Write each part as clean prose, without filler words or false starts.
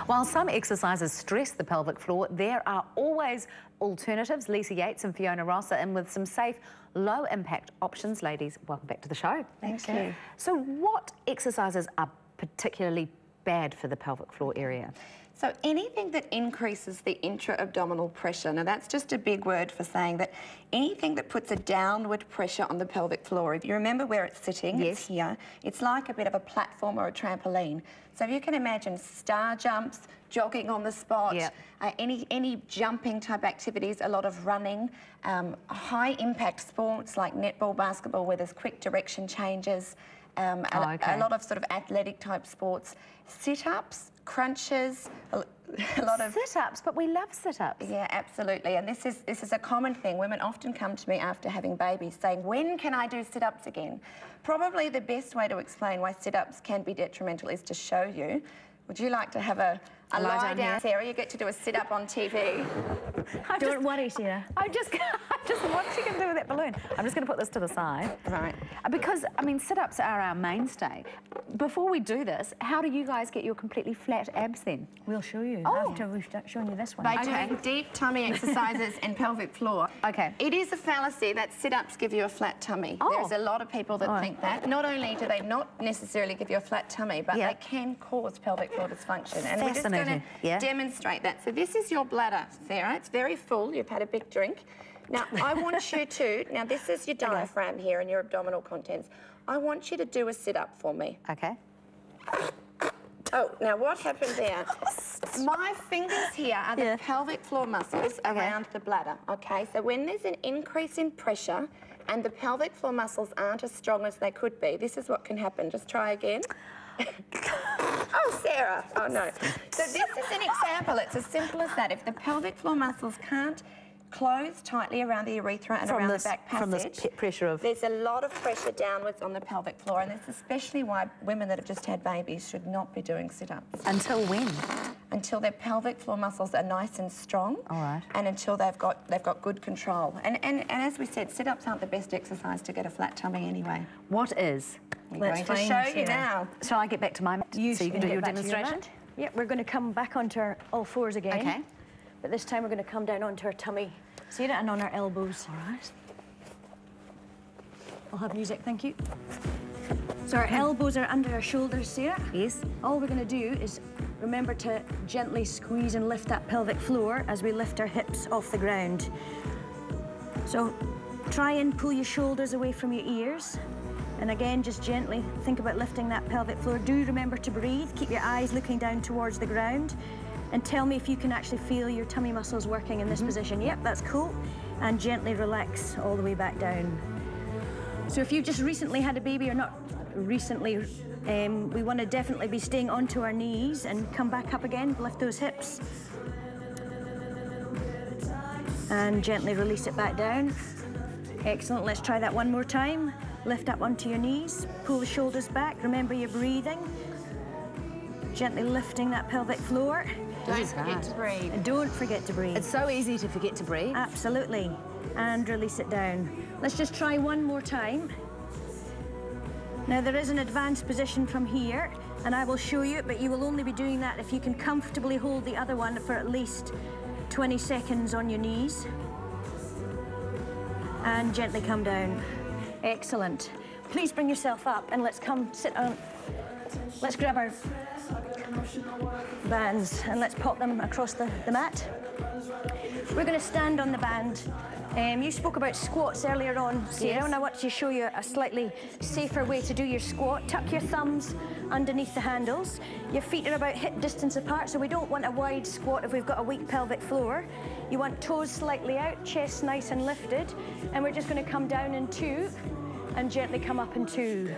While some exercises stress the pelvic floor, there are always alternatives. Lisa Yates and Fiona Ross are in with some safe, low-impact options. Ladies, welcome back to the show. Thank you. So what exercises are particularly bad for the pelvic floor area? So anything that increases the intra-abdominal pressure, now that's just a big word for saying that anything that puts a downward pressure on the pelvic floor, if you remember where it's sitting, yes. It's here, it's like a bit of a platform or a trampoline. So if you can imagine star jumps, jogging on the spot, yep. Any jumping type activities, a lot of running, high impact sports like netball, basketball, where there's quick direction changes, a lot of sort of athletic type sports, sit-ups, crunches, a lot of sit-ups, but we love sit-ups. Yeah, absolutely. And this is a common thing. Women often come to me after having babies saying, when can I do sit-ups again? Probably the best way to explain why sit-ups can be detrimental is to show you. Would you like to have a lie down, Sarah? You get to do a sit-up on TV. Don't worry, Sarah. I'm just what are you going to do with that balloon? I'm just going to put this to the side. Right. Because, I mean, sit-ups are our mainstay. Before we do this, how do you guys get your completely flat abs then? We'll show you after we've shown you this one. By doing deep tummy exercises and pelvic floor. Okay. It is a fallacy that sit-ups give you a flat tummy. There's a lot of people that think that. Not only do they not necessarily give you a flat tummy, but they can cause pelvic floor dysfunction. And we're just going to demonstrate that. So this is your bladder, Sarah. It's very full. You've had a big drink. Now, I want you to, now this is your diaphragm here and your abdominal contents. I want you to do a sit-up for me. Okay. Oh, now what happened there? My fingers here are the pelvic floor muscles around the bladder, okay? So when there's an increase in pressure and the pelvic floor muscles aren't as strong as they could be, this is what can happen. Just try again. Oh, Sarah. Oh, no. So this is an example. It's as simple as that. If the pelvic floor muscles can't close tightly around the urethra and around the back passage, from this pressure of... there's a lot of pressure downwards on the pelvic floor, and that's especially why women that have just had babies should not be doing sit-ups. Until when? Until their pelvic floor muscles are nice and strong. All right. And until they've got good control. And as we said, sit-ups aren't the best exercise to get a flat tummy anyway. What is? I'm going to show you now. Shall I get back to my mat so you can do your demonstration? Yeah, we're going to come back onto our all fours again. Okay. But this time we're going to come down onto our tummy, Sarah, and on our elbows. All right. I'll have music, thank you. So our elbows are under our shoulders, Sarah. Yes. All we're going to do is remember to gently squeeze and lift that pelvic floor as we lift our hips off the ground. So try and pull your shoulders away from your ears. And again, just gently think about lifting that pelvic floor. Do remember to breathe. Keep your eyes looking down towards the ground. And tell me if you can actually feel your tummy muscles working in this position. Yep, that's cool. And gently relax all the way back down. So if you've just recently had a baby or not recently, we want to definitely be staying onto our knees and come back up again. Lift those hips. And gently release it back down. Excellent, let's try that one more time. Lift up onto your knees, pull the shoulders back. Remember you're breathing. Gently lifting that pelvic floor. Don't forget to breathe. And don't forget to breathe. It's so easy to forget to breathe. Absolutely. And release it down. Let's just try one more time. Now there is an advanced position from here, and I will show you it, but you will only be doing that if you can comfortably hold the other one for at least 20 seconds on your knees. And gently come down. Excellent. Please bring yourself up and let's come sit on. Let's grab our bands and let's pop them across the mat. We're going to stand on the band. You spoke about squats earlier on, Sarah, and I want to show you a slightly safer way to do your squat. Tuck your thumbs underneath the handles. Your feet are about hip distance apart, so we don't want a wide squat if we've got a weak pelvic floor. You want toes slightly out, chest nice and lifted, and we're just going to come down in two and gently come up in two.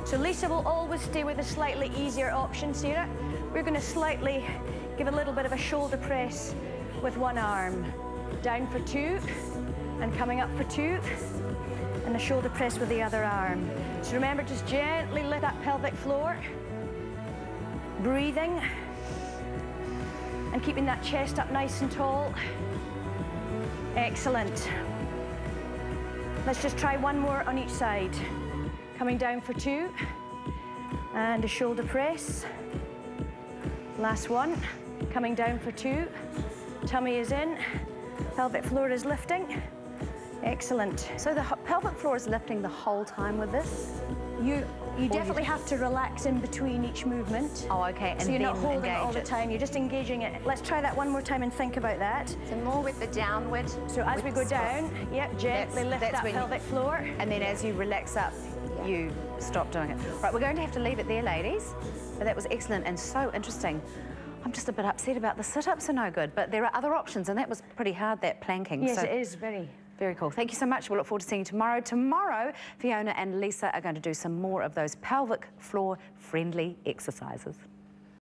So Lisa will always stay with a slightly easier option, Sarah. We're going to slightly give a little bit of a shoulder press with one arm. Down for two, and coming up for two, and a shoulder press with the other arm. So remember, just gently lift that pelvic floor. Breathing, and keeping that chest up nice and tall. Excellent. Let's just try one more on each side. Coming down for two, and a shoulder press. Last one. Coming down for 2. Tummy is in. Pelvic floor is lifting. Excellent. So the pelvic floor is lifting the whole time with this? You definitely have to relax in between each movement. Oh, okay. And so you're not holding it all the it. time, you're just engaging it. Let's try that one more time and think about that. So more with the downward. So as we go down, yep, gently lift that pelvic floor. And then as you relax up, you stop doing it. Right, we're going to have to leave it there, ladies. But that was excellent and so interesting. I'm just a bit upset about the sit-ups are no good, but there are other options, and that was pretty hard, that planking. Yes, so it is very. Very cool. Thank you so much. We'll look forward to seeing you tomorrow. Tomorrow, Fiona and Lisa are going to do some more of those pelvic floor friendly exercises.